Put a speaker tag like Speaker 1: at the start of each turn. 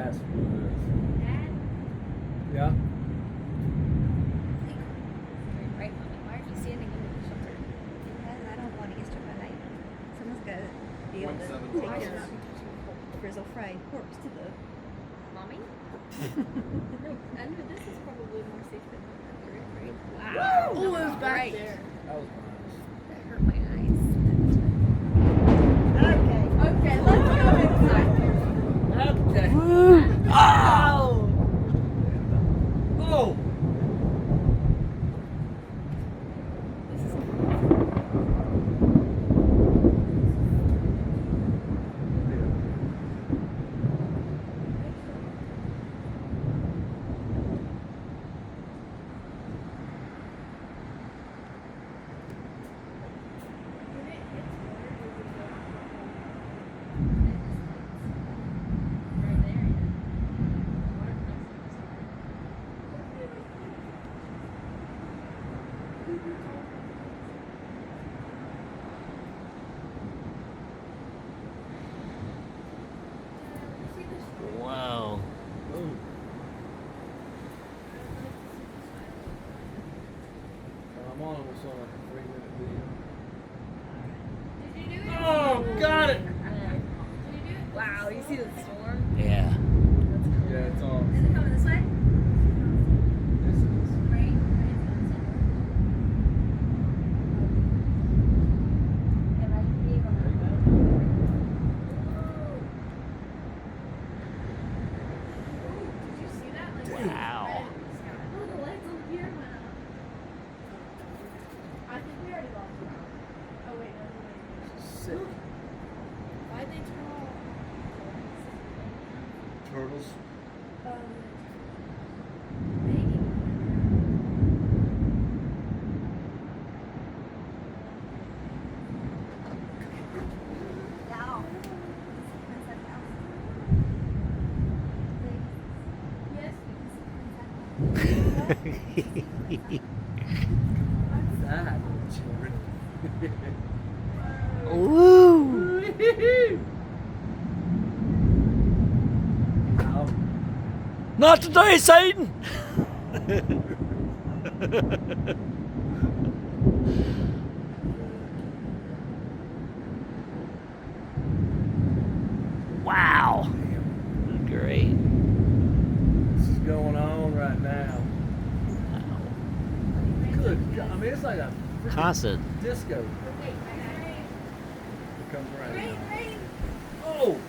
Speaker 1: fast.
Speaker 2: Dad?
Speaker 1: Yeah.
Speaker 2: Right, Mommy. Why are you standing under the shelter?
Speaker 3: Because I don't want to get struck by lightning. Someone's got to be able to take your grizzle fried corpse to the.
Speaker 2: Mommy? No, under this is probably more safe than under it, right?
Speaker 3: Wow!
Speaker 2: Oh, it was back
Speaker 3: Right.
Speaker 2: there.
Speaker 1: That was nice.
Speaker 2: That hurt my eyes.
Speaker 3: Okay.
Speaker 2: Okay, let's go inside.
Speaker 1: Okay.
Speaker 3: Oh!
Speaker 1: Oh!
Speaker 2: This is right there.
Speaker 4: Wow.
Speaker 1: Ooh. I'm on it with like a 3-minute video.
Speaker 2: Did you do it?
Speaker 1: Oh, got it!
Speaker 2: Did you do it? Wow, you see the storm?
Speaker 4: Yeah.
Speaker 1: Yeah, it's on.
Speaker 2: Is it coming this way?
Speaker 1: This is.
Speaker 2: Right? Did you see that? Like,
Speaker 4: Wow.
Speaker 2: oh, the lights on here went up. I think we already lost it. Oh, wait, no, wait.
Speaker 1: Sick.
Speaker 2: Why'd they turn all
Speaker 1: Turtles.
Speaker 2: maybe.
Speaker 3: No.
Speaker 2: Yes,
Speaker 1: What's that, children?
Speaker 4: Woo!
Speaker 1: Ow.
Speaker 4: Not today, Satan! Wow. Great.
Speaker 1: This is going on right now. Good God. I mean, it's like a freaking
Speaker 4: Constant.
Speaker 1: disco.
Speaker 2: Wait,
Speaker 1: It comes right
Speaker 2: rain,
Speaker 1: now.
Speaker 2: rain.
Speaker 1: Oh!